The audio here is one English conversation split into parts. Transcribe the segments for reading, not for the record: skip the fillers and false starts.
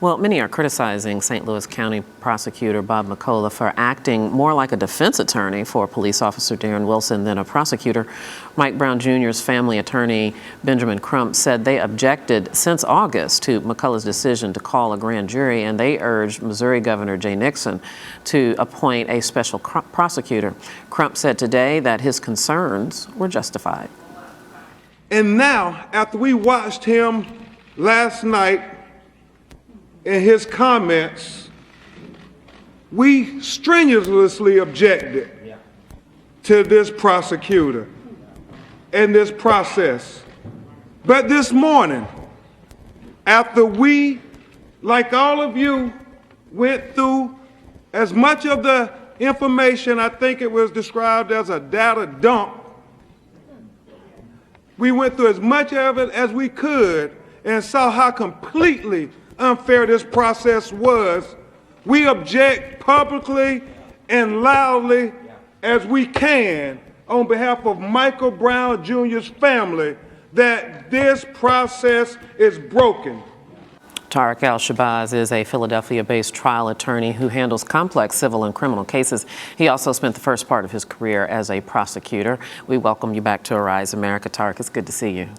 Well, many are criticizing St. Louis County Prosecutor Bob McCulloch for acting more like a defense attorney for police officer Darren Wilson than a prosecutor. Mike Brown Jr.'s family attorney, Benjamin Crump, said they objected since August to McCulloch's decision to call a grand jury, and they urged Missouri Governor Jay Nixon to appoint a special prosecutor. Crump said today that his concerns were justified. And now, after we watched him last night in his comments, we strenuously objected to this prosecutor and this process. But this morning, after we, like all of you, went through as much of the information, I think it was described as a data dump, we went through as much of it as we could and saw how completely unfair this process was. We object publicly and loudly as we can on behalf of Michael Brown Jr.'s family that this process is broken. Tariq El-Shabazz is a Philadelphia-based trial attorney who handles complex civil and criminal cases. He also spent the first part of his career as a prosecutor. We welcome you back to Arise America, Tariq. It's good to see you.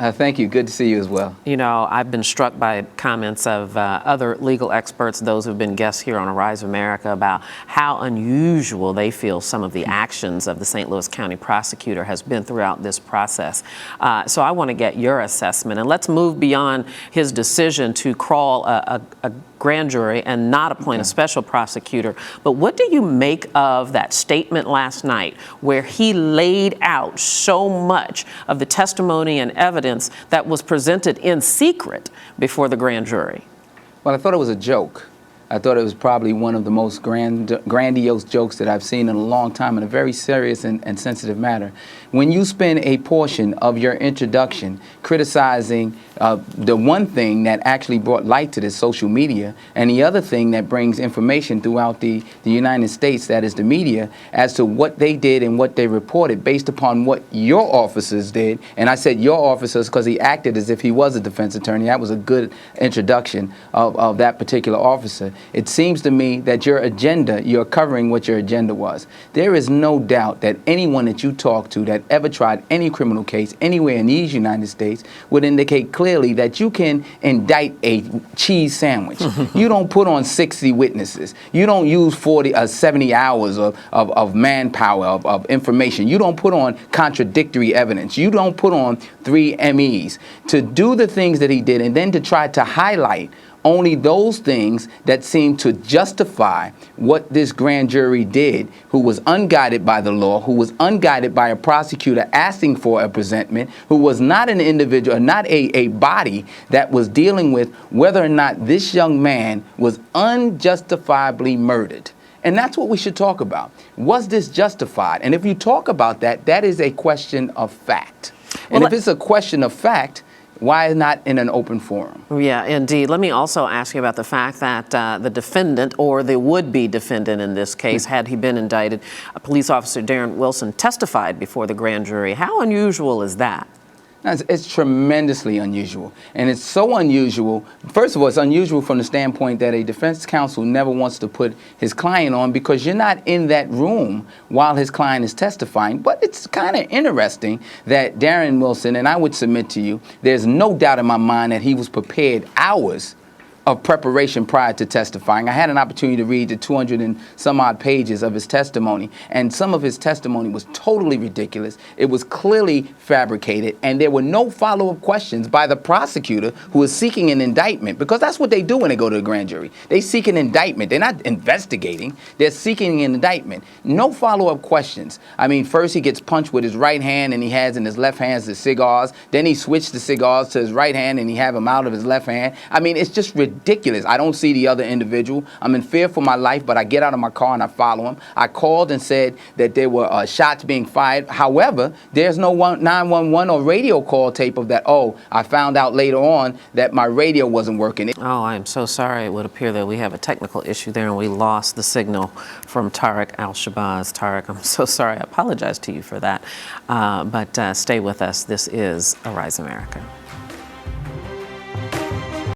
Thank you. Good to see you as well. You know, I've been struck by comments of other legal experts, those who've been guests here on Arise America, about how unusual they feel some of the actions of the St. Louis County prosecutor has been throughout this process. So I want to get your assessment, and let's move beyond his decision to crawl a grand jury and not appoint a special prosecutor. But what do you make of that statement last night where he laid out so much of the testimony and evidence that was presented in secret before the grand jury? Well, I thought it was a joke. I thought it was probably one of the most grandiose jokes that I've seen in a long time, in a very serious and sensitive matter. When you spend a portion of your introduction criticizing the one thing that actually brought light to this, social media, and the other thing that brings information throughout the United States, that is the media, as to what they did and what they reported based upon what your officers did. And I said your officers because he acted as if he was a defense attorney. That was a good introduction of that particular officer. It seems to me that your agenda, you're covering what your agenda was. There is no doubt that anyone that you talk to that ever tried any criminal case anywhere in these United States would indicate clearly that you can indict a cheese sandwich. You don't put on 60 witnesses. You don't use 70 hours of manpower, of information. You don't put on contradictory evidence. You don't put on 3 MEs. To do the things that he did and then to try to highlight only those things that seem to justify what this grand jury did, who was unguided by the law, who was unguided by a prosecutor asking for a presentment, who was not an individual, not a body that was dealing with whether or not this young man was unjustifiably murdered. And that's what we should talk about. Was this justified? And if you talk about that, that is a question of fact. And if it's a question of fact, why not in an open forum? Yeah, indeed. Let me also ask you about the fact that the defendant, or the would-be defendant in this case, had he been indicted, police officer Darren Wilson, testified before the grand jury. How unusual is that? It's tremendously unusual. And it's so unusual. First of all, it's unusual from the standpoint that a defense counsel never wants to put his client on because you're not in that room while his client is testifying. But it's kind of interesting that Darren Wilson, and I would submit to you, there's no doubt in my mind that he was prepared hours of preparation prior to testifying. I had an opportunity to read the 200 and some odd pages of his testimony, and some of his testimony was totally ridiculous. It was clearly fabricated, and there were no follow-up questions by the prosecutor who was seeking an indictment, because that's what they do when they go to the grand jury. They seek an indictment. They're not investigating. They're seeking an indictment. No follow-up questions. I mean, first he gets punched with his right hand, and he has in his left hand the cigars. Then he switched the cigars to his right hand, and he have them out of his left hand. I mean, it's just ridiculous. I don't see the other individual. I'm in fear for my life, but I get out of my car and I follow him. I called and said that there were shots being fired. However, there's no 911 or radio call tape of that. Oh, I found out later on that my radio wasn't working. Oh, I'm so sorry. It would appear that we have a technical issue there and we lost the signal from Tariq El-Shabazz. Tariq, I'm so sorry. I apologize to you for that. But stay with us. This is Arise America.